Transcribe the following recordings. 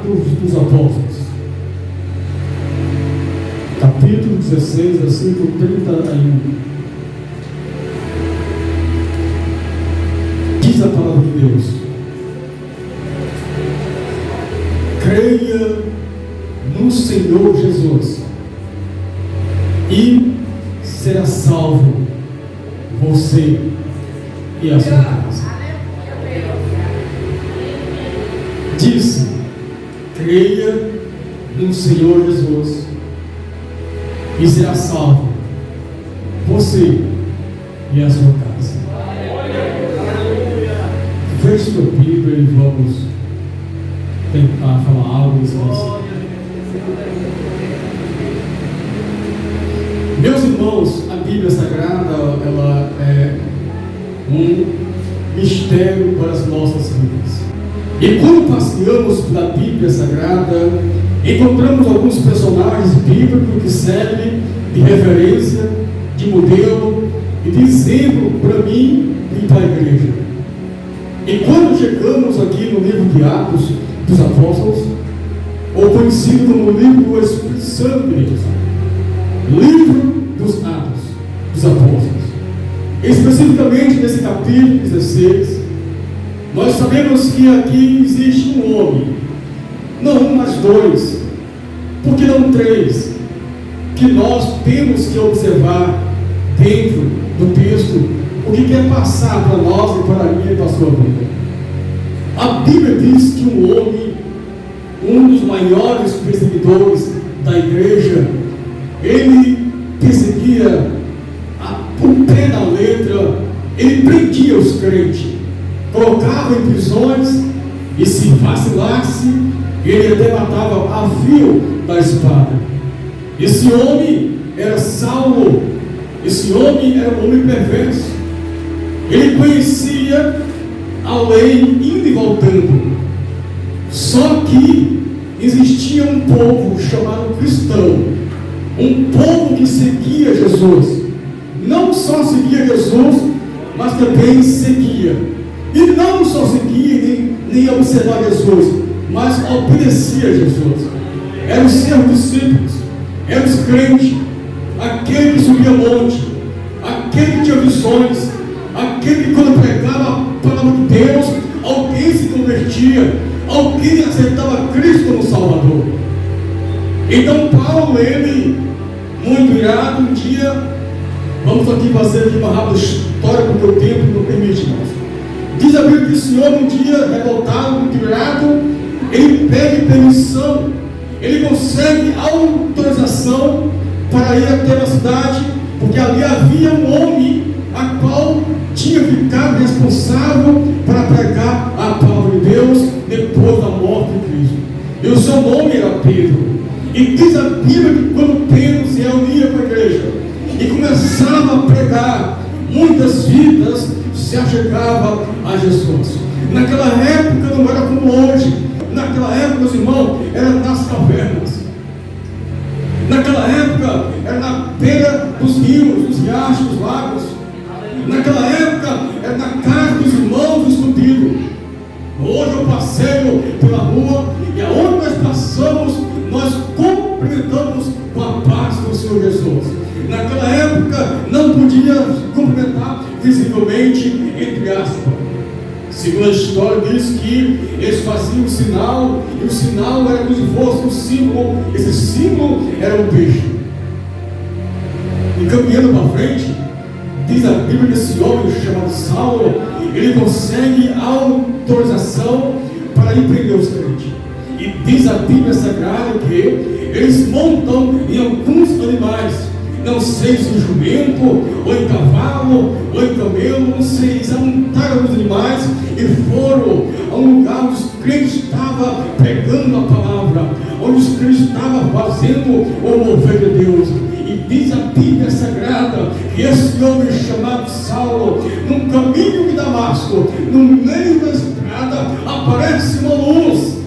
Atos dos Apóstolos, capítulo 16, versículo 31. Diz a palavra de Deus: creia no Senhor Jesus e será salvo você e a sua casa. Disse: creia no Senhor Jesus e será salvo você e a sua casa. Feche sua Bíblia e vamos tentar falar algo específico. Meus irmãos, a Bíblia Sagrada, ela é um mistério para as nossas vidas. E quando passeamos pela Bíblia Sagrada, encontramos alguns personagens bíblicos que servem de referência, de modelo e de exemplo para mim e para a igreja. E quando chegamos aqui no livro de Atos dos Apóstolos, ou conhecido como livro do Espírito Santo de Deus, livro dos Atos dos Apóstolos, especificamente nesse capítulo 16, nós sabemos que aqui existe um homem, não um, mas dois, porque não três, que nós temos que observar dentro do texto o que quer passar para nós e para mim e para a sua vida. A Bíblia diz que um homem, um dos maiores perseguidores da igreja, ele perseguia o pé da letra, ele prendia os crentes, colocava em prisões e, se vacilasse, ele até matava a fio da espada. Esse homem era Saulo. Esse homem era um homem perverso. Ele conhecia a lei indo e voltando. Só que existia um povo chamado cristão, um povo que seguia Jesus. Não só seguia Jesus, mas também seguia. E não só seguia nem observava Jesus, mas obedecia a Jesus. Eram os seus discípulos, eram os crentes, aquele que subia monte, aquele que tinha visões, aquele que, quando pregava a palavra de Deus, alguém se convertia, alguém aceitava Cristo como Salvador. Então Paulo, ele, muito irado, um dia, vamos aqui fazer uma rápida história, porque o tempo não permite mais. Diz a Bíblia que esse homem, um dia, revoltado, muito irado, ele pede permissão, ele consegue autorização para ir até uma cidade, porque ali havia um homem a qual tinha ficado responsável para pregar a palavra de Deus depois da morte de Cristo. E o seu nome era Pedro. E diz a Bíblia que quando Pedro se reunia com a igreja e começava a pregar, muitas vidas se achegavam a Jesus. Naquela época não era como hoje. Naquela época, meus irmãos, era nas cavernas. Naquela época era na beira dos rios, dos riachos, dos lagos. Naquela época era na casa dos irmãos escondidos. Hoje eu passeio pela rua e aonde nós passamos, nós cumprimentamos com a paz do Senhor Jesus. Naquela época não podia cumprimentar visivelmente, entre aspas. Segundo a história, diz que eles faziam um sinal, e o sinal era como se fosse um símbolo. Esse símbolo era um peixe. E caminhando para frente, diz a Bíblia que esse homem chamado Saulo, ele consegue autorização para ir prender os crentes. E diz a Bíblia Sagrada que eles montam em alguns animais, não sei se em jumento, ou em cavalo, ou em camelo, não sei, eles montaram os animais e foram a um lugar onde os crentes estavam pregando a palavra, onde os crentes estavam fazendo o mover de Deus. E diz a Bíblia Sagrada que esse homem chamado Saulo, num caminho de Damasco, no meio da estrada, aparece uma luz.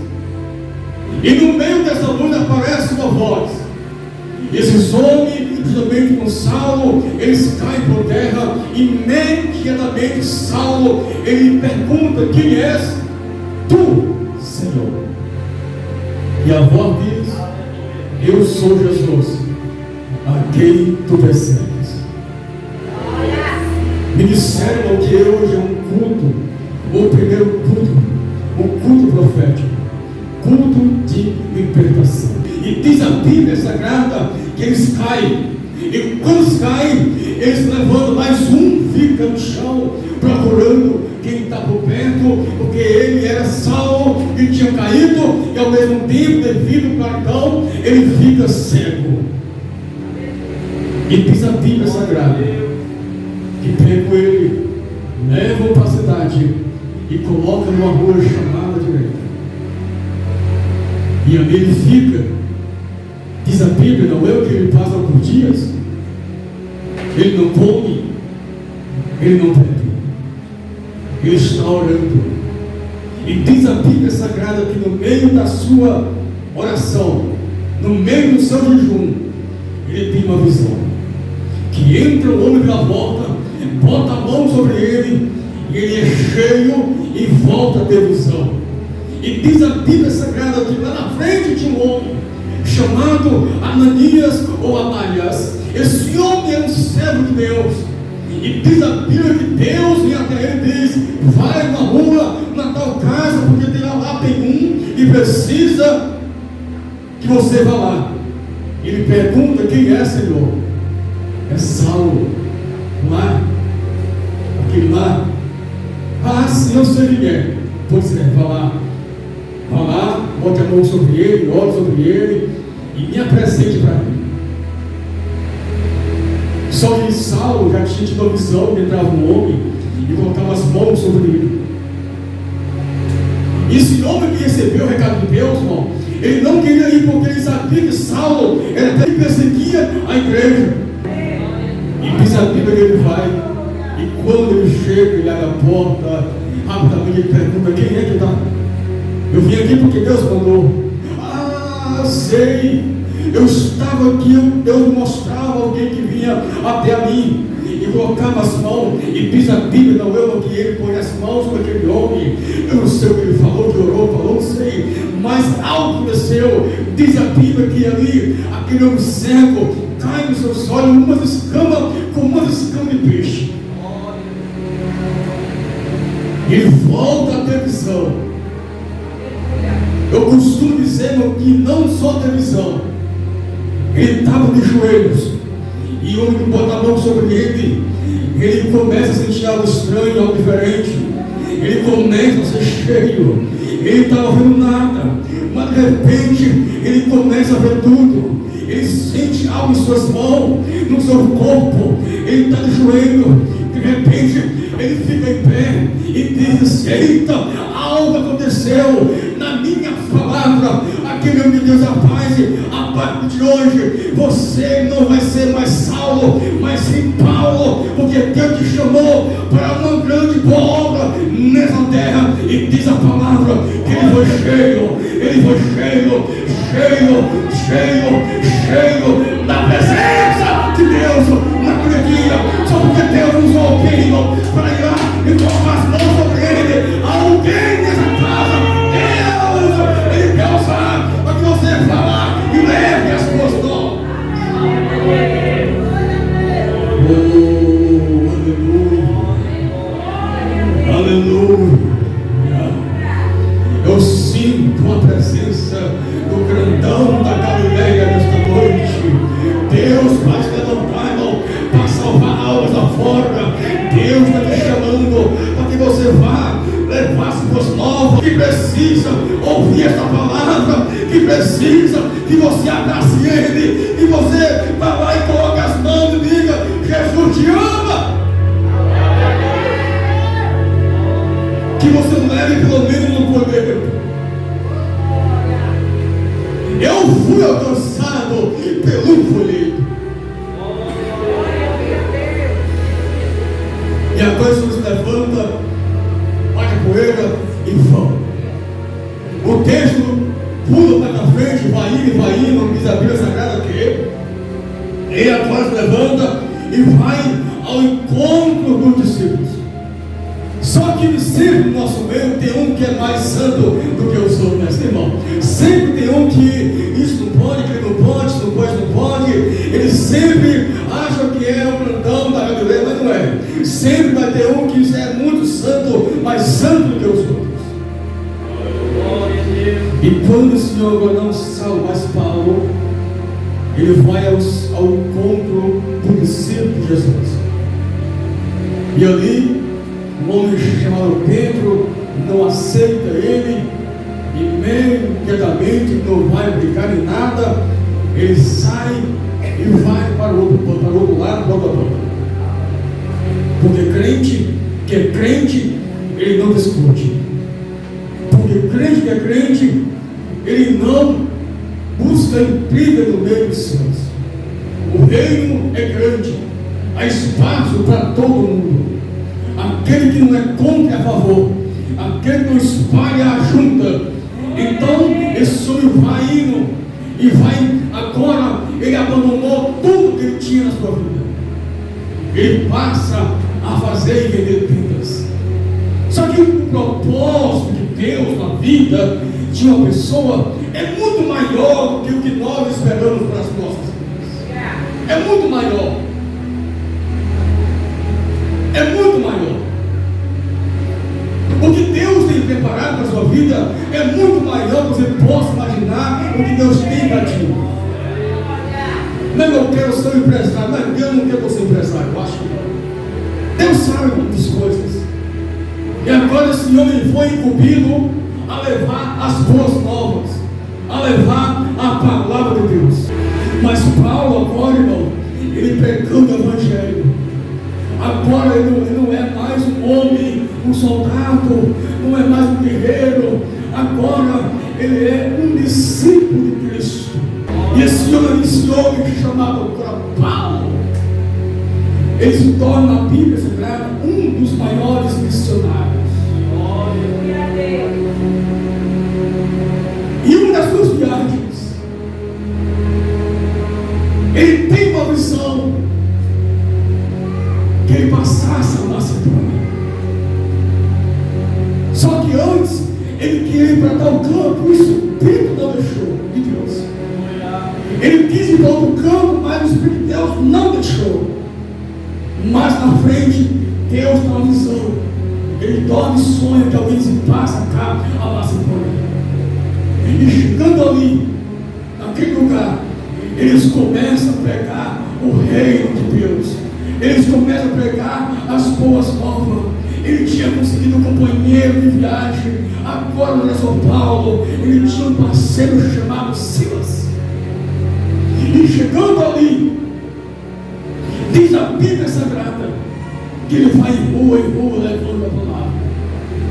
E no meio dessa luz aparece uma voz. E esses homens, juntamente com Saulo, eles caem por terra. E imediatamente Saulo, ele pergunta: quem és tu, Senhor? E a voz diz: eu sou Jesus, a quem tu persegues. Me disseram que hoje é um culto, o primeiro culto, um culto profético, culto de libertação. E diz a Bíblia Sagrada que eles caem. E quando eles caem, eles levantam, mais um fica no chão, procurando quem está por perto, porque ele era Saulo e tinha caído, e ao mesmo tempo, devido ao cartão, ele fica cego. E diz a Bíblia Sagrada que pegam ele, levam para a cidade e colocam numa rua chamada direita. E ali ele fica. Diz a Bíblia, não é o que ele passa por dias. Ele não come, ele não bebe, ele está orando. E diz a Bíblia Sagrada que no meio da sua oração, no meio do seu jejum, ele tem uma visão. Que entra o homem pela porta, bota a mão sobre ele, e ele é cheio e volta a ter visão. E diz a Bíblia Sagrada que lá na frente tinha um homem chamado Ananias ou Ananias. Esse homem é um servo de Deus. E diz a Bíblia que Deus vem até ele e diz: vai na rua, na tal casa, porque lá tem um e precisa que você vá lá. Ele pergunta: quem é, Senhor? É Saulo. Lá, aquele lá. Ah, sim, eu sei quem é. Pois é, vá lá. Vá lá, bote a mão sobre ele, ore sobre ele e me apresente para mim. Só que Saulo já tinha tido a visão de entrar no homem e colocava as mãos sobre ele. E esse homem que recebeu o recado de Deus, irmão, ele não queria ir porque ele sabia que Saulo era até que perseguia a igreja. E diz a Bíblia que ele vai, e quando ele chega, ele abre a porta, rapidamente ele pergunta: quem é que está? Eu vim aqui porque Deus mandou. Ah, sei. Eu estava aqui, Deus mostrava alguém que vinha até a mim e colocava as mãos. E diz a Bíblia, não eu, que ele põe as mãos sobre aquele homem. Eu não sei o que ele falou, que orou, falou, não sei. Mas algo aconteceu. Diz a Bíblia que ali, aquele homem cego, cai nos seus olhos umas escamas, como umas escamas de peixe. E ele volta a ter visão. Eu costumo dizer, meu, que não só ter visão. Ele estava de joelhos, e o homem que bota a mão sobre ele, ele começa a sentir algo estranho, algo diferente. Ele começa a ser cheio. Ele estava vendo nada, mas de repente ele começa a ver tudo. Ele sente algo em suas mãos, no seu corpo. Ele está de joelho. De repente ele fica em pé e diz: eita, algo aconteceu na minha palavra. Aquele homem de Deus, a partir de hoje você não vai ser mais Saulo, mas sim Paulo, porque Deus te chamou para uma grande boa obra nessa terra. E diz a palavra que ele foi cheio da presença de Deus naquele dia. Só porque Deus usou alguém, irmão, para ir lá e colocar as mãos sobre ele. Alguém nessa casa, Deus, ele quer usar para que você falar e leve as suas dores. Oh, aleluia, aleluia. Eu sinto a presença do grandão da Galileia nesta noite. Deus vai te levantar, irmão, para salvar almas lá fora. Deus está te chamando para que você vá levar as boas novas, que precisa ouvir esta palavra, que precisa que você abrace ele, que você vá lá e coloque as mãos e diga: Jesus te ama. Que você leve pelo menos no poder. Eu fui alcançado pelo folheto. E agora você se levanta, bate a poeira e vão. O texto pula para frente, vai indo, diz a Bíblia Sagrada que ele agora se levanta e vai ao encontro dos discípulos. Só que sempre no nosso meio tem um que é mais santo do que os outros, irmão. Sempre tem um que isso não pode, que ele não pode, isso não pode, não pode. Ele sempre acha que é o grandão da Galileia, mas não é. Sempre vai ter um que é muito santo, mais santo do que os outros. E quando o Senhor agora não salvasse Paulo, ele vai ao encontro do discípulo de Jesus. E ali, um homem chamado Pedro não aceita ele, imediatamente não vai brincar em nada, ele sai e vai para o outro lado, para outra porta. Porque crente que é crente, ele não discute. Porque crente que é crente, ele não busca intriga no meio dos céus. O reino é grande, há espaço para todo mundo. Aquele que não é contra é a favor, aquele que não espalha ajunta. Então esse homem vai indo e vai agora, ele abandonou tudo que ele tinha na sua vida. Ele passa a fazer e vender tendas. Só que o propósito de Deus na vida de uma pessoa é muito maior do que o que nós esperamos para as nossas vidas. É muito maior. É muito maior. O que Deus tem preparado para a sua vida é muito maior do que você possa imaginar o que Deus tem para ti. Não, eu quero ser um empresário, mas Deus não quer você empresário, eu acho que não. Deus sabe muitas coisas. E agora esse homem foi incumbido a levar as boas novas, a levar a palavra de Deus. Mas Paulo agora, irmão, ele pregando o evangelho. Agora ele não é mais um homem, um soldado, não é mais um guerreiro. Agora ele é um discípulo de Cristo. E esse homem chamado agora Paulo, ele se torna na Bíblia Sagrada um dos maiores missionários. E uma das suas viagens, ele tem uma visão que ele passasse a Macedônia. Só que antes ele queria ir para tal campo, o Espírito não deixou de Deus. Ele quis ir para outro campo, mas o Espírito de Deus não deixou. Mas na frente, Deus dá uma visão. Ele dorme e sonha que alguém se passa cá a Macedônia. E chegando ali, naquele lugar, eles começam a pregar o reino de Deus. Eles começam a pregar as boas novas. Ele tinha conseguido um companheiro de viagem. Agora não é só Paulo, ele tinha um parceiro chamado Silas. E chegando ali, diz a Bíblia Sagrada que ele vai em rua levando a palavra,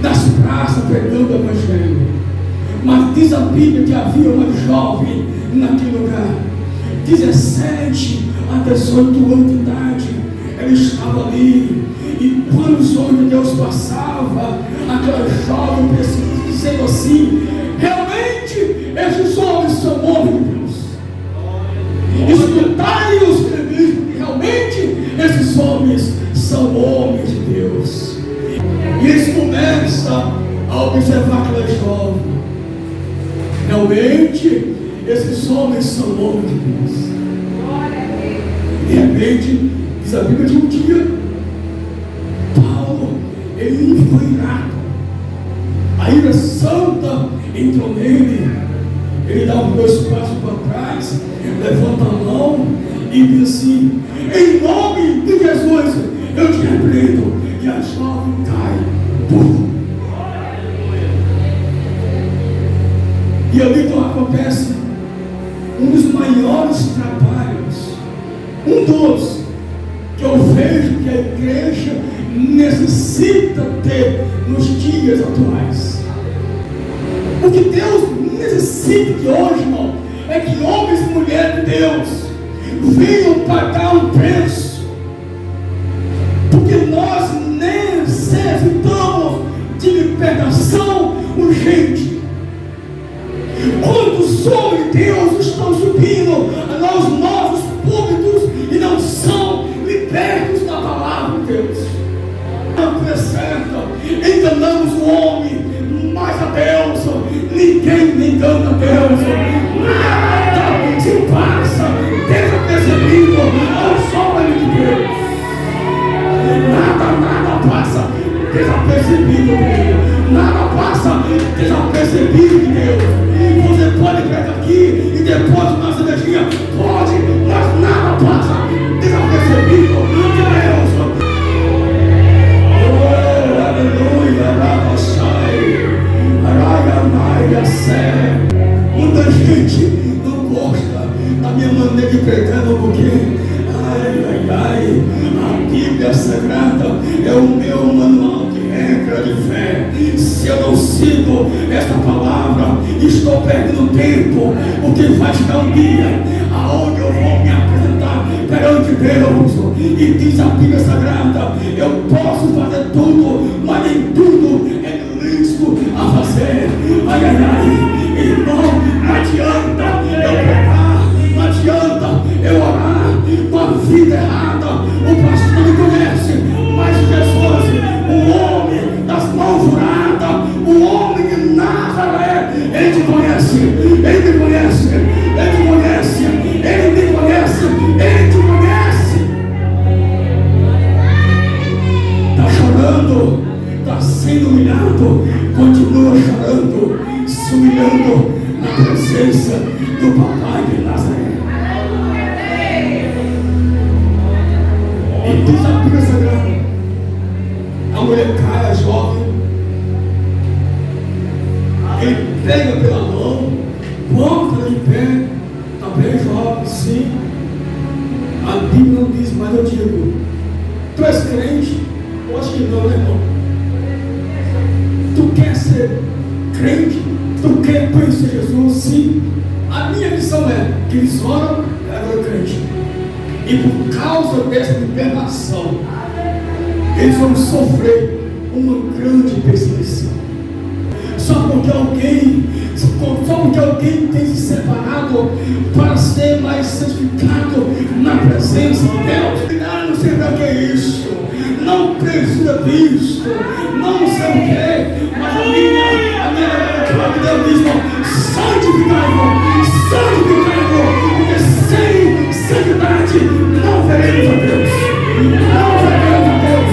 nas praças pregando o evangelho. Mas diz a Bíblia que havia uma jovem naquele lugar, 17 a 18 anos de idade. Ela estava ali, e quando os homens de Deus passavam, aquela jovem dizendo assim: realmente esses homens são homens de Deus. Escutai-os que realmente esses homens são homens de Deus. E eles começam a observar aquela jovem. Realmente esses homens são homens de Deus. De repente, diz a Bíblia, de um dia Paulo, ele ficou irado. A ira santa entrou nele. Ele dá um 2 passos para trás, levanta a mão e diz assim: em nome de Jesus eu te repreendo. E a jovem cai. E ali então acontece um dos maiores trabalhos, um dos que eu vejo que a igreja necessita ter nos dias atuais. O que Deus necessita de hoje, irmão, é que homens e mulheres de Deus venham pagar um preço, porque nós necessitamos de libertação urgente. Quantos homens de Deus estão subindo aos novos púlpitos e não são libertos da palavra de Deus? Não é certo, enganamos o homem, mas a Deus ninguém engana a Deus. recebido de Deus. Você pode pregar aqui e depois nossa energia. Pode, mas nada passa desapercebido de Deus. Oh, aleluia, Rabashai, Araia, Maia, Sé. Muita gente não gosta da minha maneira de pregar, não, porque a Bíblia Sagrada é o meu manual de regra de fé. Se eu não sigo essa palavra, estou perdendo tempo, porque vai chegar um dia aonde eu vou me apresentar perante Deus. E diz a Bíblia Sagrada: eu posso fazer tudo, mas nem tudo é lícito a fazer. Irmão, não adianta eu pregar, não adianta eu orar com a vida errada. O pastor me conhece, mas Jesus, o homem das mãos furadas, o homem de Nazaré, ele te conhece, ele me conhece, ele te conhece, ele me conhece, ele te conhece. Está chorando, está sendo humilhado, continua chorando, se humilhando na presença do Papai de Nazaré. E diz a Bíblia Sagrada: a mulher cai, a jovem, ele pega pela mão, bota ela em pé, está bem jovem, sim. A Bíblia não diz, mas eu digo: tu és crente? Eu acho que não, né, irmão? Tu quer ser crente? Tu quer conhecer Jesus? Sim. A minha missão é que eles oram, eu crente. E por causa dessa libertação, eles vão sofrer uma grande perseguição. Só porque alguém tem se separado para ser mais santificado na presença de Deus. Não sei para que é isso, não precisa disso, não sei o que, mas a minha Deus diz: santificai-vos, porque sem santidade não veremos a Deus. Não veremos a Deus.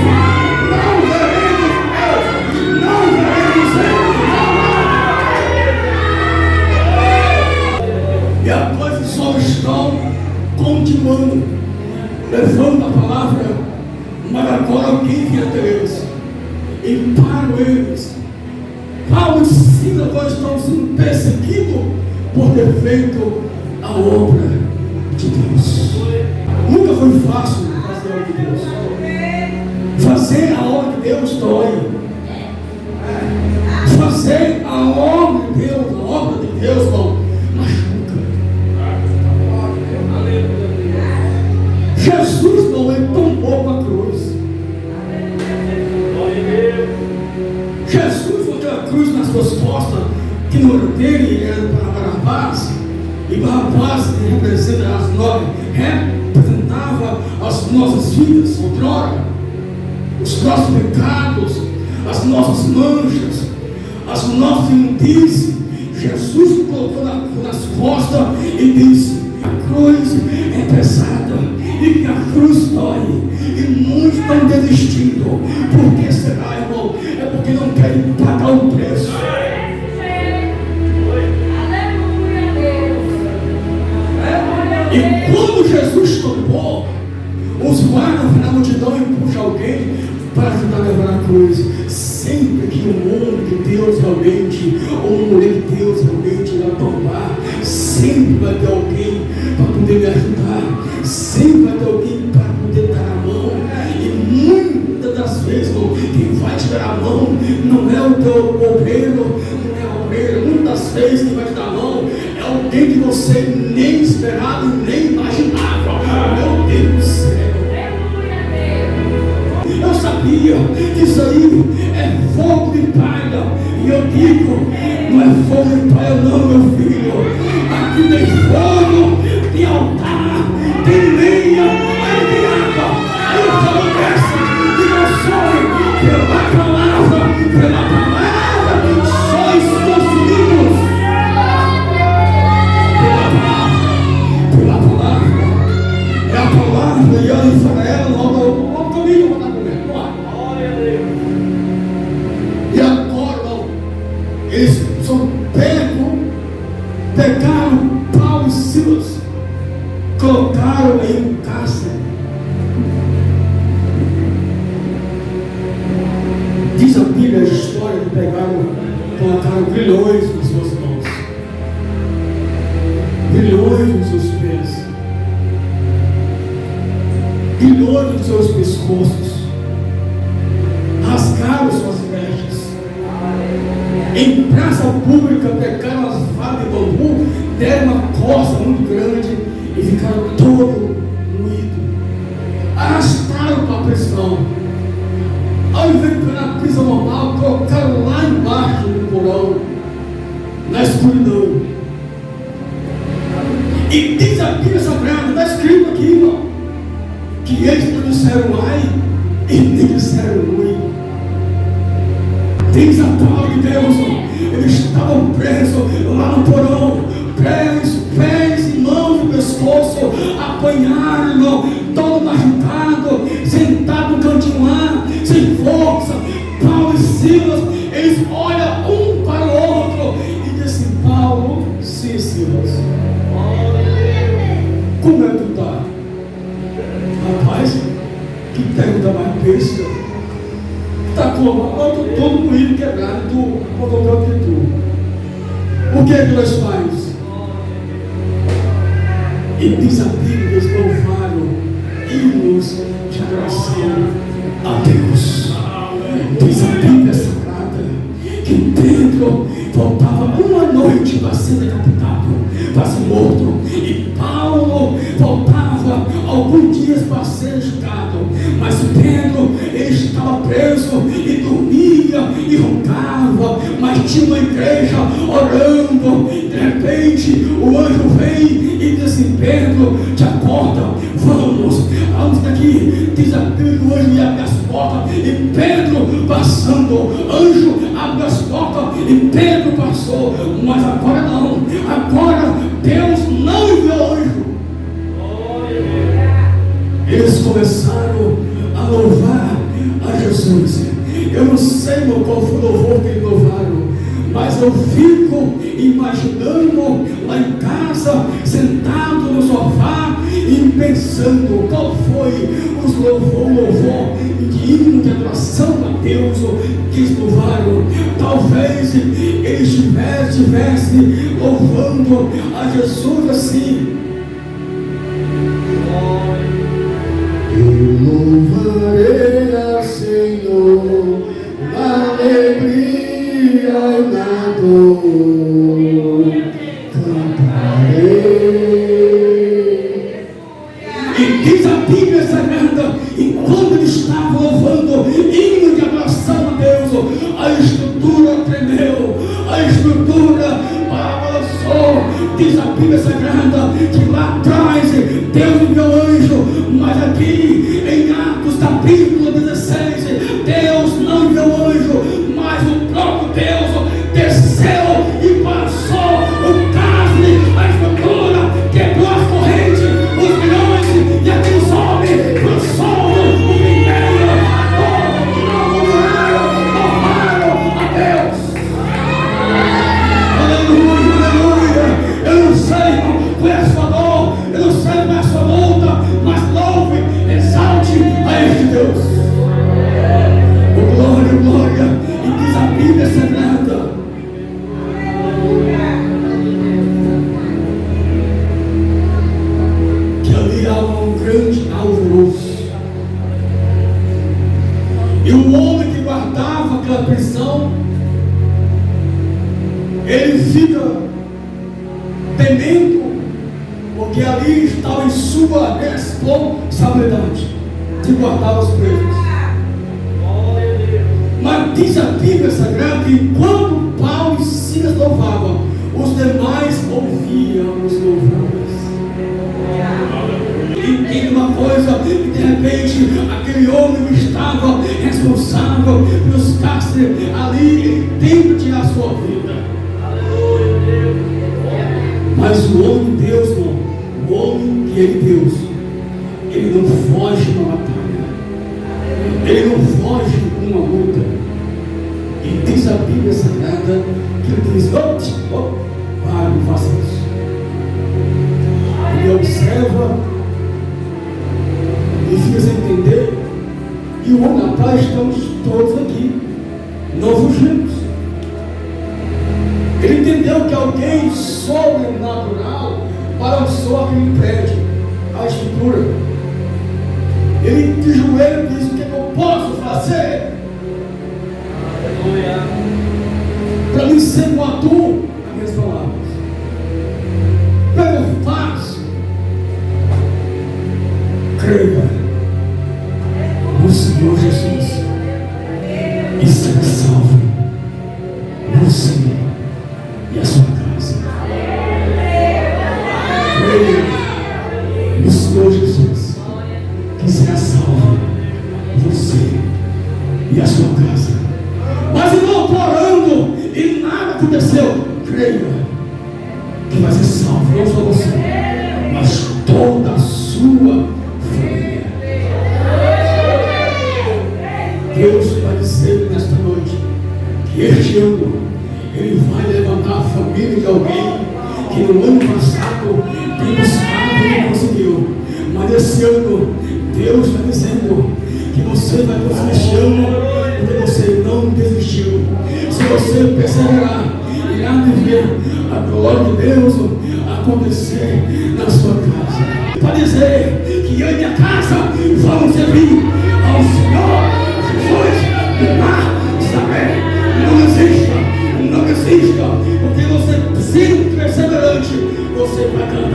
Não veremos Deus. Não veremos Ele. E as coisas só estão continuando, levando a palavra, mas agora alguém vem até eles e param eles. Paulo e Silas agora estão sendo perseguidos por ter feito a obra de Deus. Nunca foi fácil fazer a obra de Deus. Fazer a obra de Deus dói. Fazer a obra de Deus, irmão, machuca. Jesus não é tão bom com a cruz. Jesus foi aquela cruz nas suas costas, que não era dele, era para Barrabás. E Barrabás representava as nossas vidas outrora, os nossos pecados, as nossas manchas, as nossas imundícies. Jesus colocou nas costas e disse: a cruz é pesada e que a cruz dói, e muitos estão desistindo. Por que será, irmão? É porque não querem pagar o preço. E quando Jesus topou, os guardas na multidão e puxam alguém para ajudar a levar a cruz. Sempre que um homem de Deus realmente, ou uma mulher de Deus realmente vai tombar, sempre vai ter alguém para poder me ajudar, sempre vai ter alguém para poder dar a mão. E muitas das vezes, quem vai te dar a mão não é o teu obreiro, não é a obreira. Muitas das vezes quem vai te dar a mão é alguém que você nem esperava e nem imaginava. Meu Deus do céu! Eu sabia que isso aí é fogo de palha. E eu digo: não é fogo de palha não, meu filho. Aqui tem fogo, tem altar, tem lenha, aí tem água. Aí o fogo desce e consome pela palavra, sois consumidos pela palavra. É a palavra, e olha para ela, logo comigo, vou dar comigo. E agora, irmão, eles eles pegaram Paulo e Silas, colocaram em um cárcere. Diz a Bíblia a história que colocaram grilhões nas suas mãos, grilhões nos seus pés, grilhões nos seus pescoços, rasgaram suas vestes, em praça pública pegaram as varas de bambu, deram uma costa muito grande e ficaram todo moídos, arrastaram para a prisão. Ao invés de na prisão normal, colocaram lá embaixo no porão, na escuridão. E diz a Bíblia Sagrada, está escrito aqui, irmão, que eles não disseram ai e nem disseram ui. Diz a palavra de Deus, eles estavam presos lá no porão, presos, pés e mãos e pescoço, apanharam, irmão, todo machucado, sentado no cantinho lá, sem força. Paulo e Silas, eles olham um para o outro e dizem: Paulo, sim, Silas, como é que tu está? Rapaz, que pergunta mais besta. Está como? Eu estou todo moído, quebrado, tu, qualquer que tu. O que é que nós fazemos? E diz a Bíblia, eles louvaram hinos de adoração a Deus. Diz a Bíblia Sagrada que Pedro faltava uma noite para ser decapitado, para ser morto, e Paulo faltava alguns dias para ser julgado, mas Pedro, ele estava preso e dormia e roncava, mas tinha uma igreja orando. De repente o anjo vem e diz assim: Pedro, te acorda, vamos daqui. Diz a Bíblia que o anjo ia abrir as portas e Pedro passando, anjo abre as portas e Pedro passou. Mas agora não, agora Deus não enviou anjo. Eles começaram a louvar a Jesus. Eu não sei qual foi o louvor que eles louvaram, mas eu fico imaginando lá em casa, sentado no sofá e pensando qual foi o louvor de hino de adoração a Deus que eles louvaram. Talvez eles estivessem louvando a Jesus assim: eu louvarei a Senhor na alegria e na dor, cantarei. E diz a Bíblia Sagrada, enquanto eles estavam louvando hino de adoração a Deus, a estrutura tremeu, a estrutura balançou. Diz a Bíblia Sagrada que lá atrás Deus enviou anjo, mas aqui em Atos capítulo 16, Deus não enviou anjo, mas o próprio Deus desceu e passou o cárcere, a estrutura, quebrou as correntes, os milhões, e aqueles homens lançou o primeiro, louvaram a Deus. Aleluia, aleluia. Eu não sei qual é a sua dor, eu não sei qual é a sua luta, mas louve, exalte a este Deus. Oh, glória, glória. E diz a Bíblia Sagrada que ali há um grande alvoroço, e o homem que guardava aquela prisão, ele fica temendo, porque ali estava em sua responsabilidade de guardar os presos. Mas diz a Bíblia Sagrada que enquanto Paulo e Silas louvavam, os demais ouviam os louvores. E tem uma coisa, e de repente aquele homem que estava responsável pelos cárceres ali, ele tenta tirar a sua vida. Mas o homem de Deus, não, o homem que é de Deus, ele não foge de uma batalha, ele não foge de uma luta. E diz a Bíblia Sagrada que ele diz, para, não faça isso. Ele observa e fica sem entender. E o homem atrás, estamos todos aqui, não fugimos. Ele entendeu que alguém sobrenatural balançou aquele prédio, a estrutura. Ele de joelho diz: o que eu posso fazer para mim ser como a tu? As minhas palavras. Para eu faço, creia no Senhor Jesus e será salvo você e a sua casa. Creia no Senhor Jesus que será salvo você e a sua casa. Mas irmão, estou orando e nada aconteceu. Creia que vai ser salvo, não só você, mas toda a sua família. Deus vai dizer nesta noite que este ano Ele vai levantar a família de alguém que no ano passado tem buscado e não conseguiu. Mas esse ano Deus está dizendo que você vai conseguir este ano porque você não desistiu. Se você perseverar, irá viver a glória de Deus acontecer na sua casa. Para dizer que eu e minha casa vamos servir ao Senhor Jesus de Nazaré. Não desista, porque você, sendo perseverante, você vai ganhar.